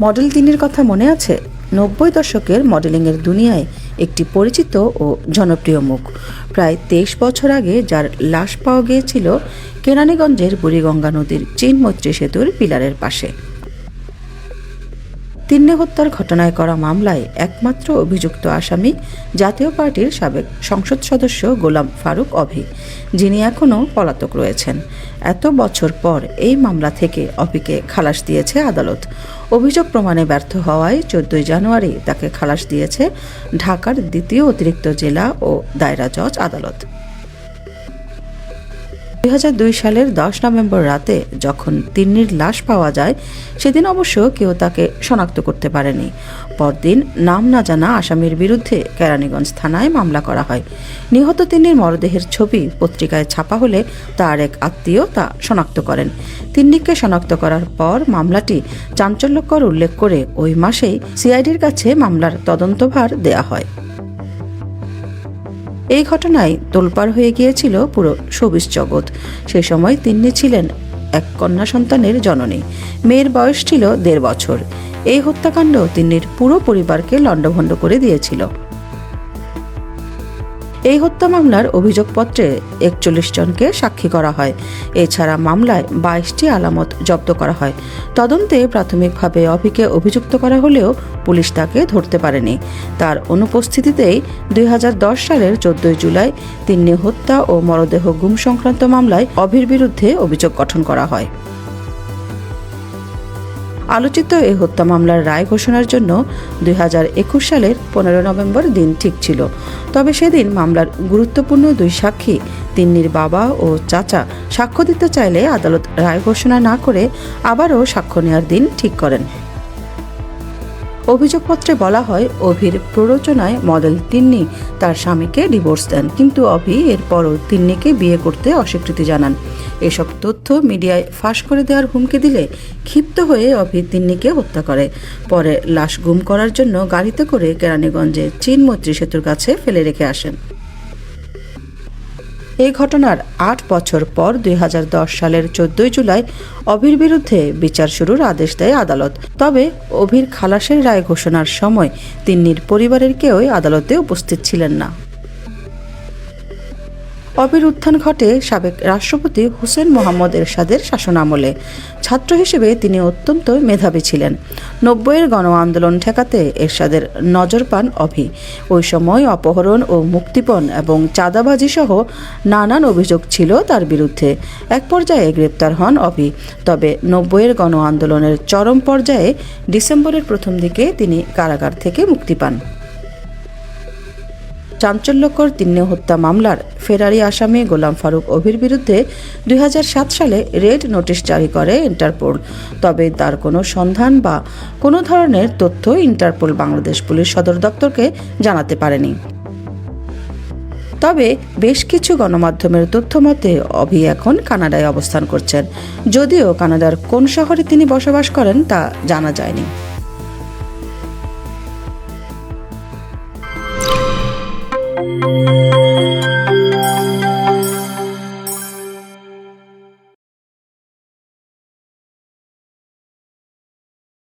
Model তিন্নির কথা মনে আছে? 90 দশকের মডেলিংয়ের দুনিয়ায় একটি পরিচিত ও জনপ্রিয় মুখ। প্রায় 23 বছর আগে যার লাশ পাওয়া গিয়েছিল কেরানীগঞ্জের বুড়িগঙ্গা নদীর চীন-মৈত্রী সেতুর পিলারের পাশে। তিন্নি হত্যার ঘটনায় করা মামলায় একমাত্র অভিযুক্ত আসামি জাতীয় পার্টির সাবেক সংসদ সদস্য গোলাম ফারুক অভি, যিনি এখনও পলাতক রয়েছেন। এত বছর পর এই মামলা থেকে অভিকে খালাস দিয়েছে আদালত। অভিযোগ প্রমাণে ব্যর্থ হওয়ায় 14 জানুয়ারি তাকে খালাস দিয়েছে ঢাকার দ্বিতীয় অতিরিক্ত জেলা ও দায়রা জজ আদালত। 2002 সালের 10 নভেম্বর রাতে যখন তিন্নির লাশ পাওয়া যায়, সেদিন অবশ্য কেউ তাকে শনাক্ত করতে পারেনি। পরদিন নাম না জানা আসামির বিরুদ্ধে কেরানীগঞ্জ থানায় মামলা করা হয়। নিহত তিন্নির মরদেহের ছবি পত্রিকায় ছাপা হলে তার এক আত্মীয় তা শনাক্ত করেন। তিন্নিকে শনাক্ত করার পর মামলাটি চাঞ্চল্যকর উল্লেখ করে ওই মাসেই সিআইডির কাছে মামলার তদন্তভার দেয়া হয়। এই ঘটনায় তোলপাড় হয়ে গিয়েছিল পুরো শোবিজ জগৎ। সেই সময় তিন্নি ছিলেন এক কন্যা সন্তানের জননী। মেয়ের বয়স ছিল 1.5 বছর। এই হত্যাকাণ্ড তিন্নির পুরো পরিবারকে লণ্ডভণ্ড করে দিয়েছিল। এই হত্যা মামলার অভিযোগপত্রে 41 জনকে সাক্ষী করা হয়। এছাড়া মামলায় 22টি আলামত জব্দ করা হয়। তদন্তে প্রাথমিকভাবে অভিকে অভিযুক্ত করা হলেও পুলিশ তাকে ধরতে পারেনি। তার অনুপস্থিতিতেই 2010 সালের 14 জুলাই তিন্নি হত্যা ও মরদেহ গুম সংক্রান্ত মামলায় অভির বিরুদ্ধে অভিযোগ গঠন করা হয়। আলোচিত এই হত্যা মামলার রায় ঘোষণার জন্য 2021 সালের 15 নভেম্বর দিন ঠিক ছিল। তবে সেদিন মামলার গুরুত্বপূর্ণ 2 সাক্ষী তিন্নির বাবা ও চাচা সাক্ষ্য দিতে চাইলে আদালত রায় ঘোষণা না করে আবারও সাক্ষ্য নেওয়ার দিন ঠিক করেন। অভিযোগপত্রে বলা হয়, অভির প্ররোচনায় মডেল তিন্নি তার স্বামীকে ডিভোর্স দেন, কিন্তু অভি এরপরও তিন্নিকে বিয়ে করতে অস্বীকৃতি জানান। এসব তথ্য মিডিয়ায় ফাঁস করে দেওয়ার হুমকি দিলে ক্ষিপ্ত হয়ে অভি তিন্নিকে হত্যা করে। পরে লাশ গুম করার জন্য গাড়িতে করে কেরানীগঞ্জে চীন-মৈত্রী সেতুর কাছে ফেলে রেখে আসেন। এই ঘটনার 8 বছর পর 2010 সালের 14 জুলাই অভির বিরুদ্ধে বিচার শুরুর আদেশ দেয় আদালত। তবে অভির খালাসের রায় ঘোষণার সময় তিন্নির পরিবারের কেউই আদালতে উপস্থিত ছিলেন না। অভির উত্থান ঘটে সাবেক রাষ্ট্রপতি হুসেন মোহাম্মদ এরশাদের শাসনামলে। ছাত্র হিসেবে তিনি অত্যন্ত মেধাবী ছিলেন। 90-এর গণ আন্দোলন ঠেকাতে এরশাদের নজর পান অভি। ওই সময় অপহরণ ও মুক্তিপণ এবং চাঁদাবাজি সহ নানান অভিযোগ ছিল তার বিরুদ্ধে। এক পর্যায়ে গ্রেপ্তার হন অভি। তবে 90-এর গণ আন্দোলনের চরম পর্যায়ে ডিসেম্বরের প্রথম দিকে তিনি কারাগার থেকে মুক্তি পান। চাঞ্চল্যকর তিন্নি হত্যা মামলার ফেরারি আসামি গোলাম ফারুক অভির বিরুদ্ধে 2007 সালে রেড নোটিশ জারি করে ইন্টারপোল। তবে তার কোনো সন্ধান বা কোনো ধরনের তথ্য ইন্টারপোল বাংলাদেশ পুলিশ সদর দপ্তরকে জানাতে পারেনি। তবে বেশ কিছু গণমাধ্যমের তথ্য মতে অভি এখন কানাডায় অবস্থান করছেন, যদিও কানাডার কোন শহরে তিনি বসবাস করেন তা জানা যায়নি।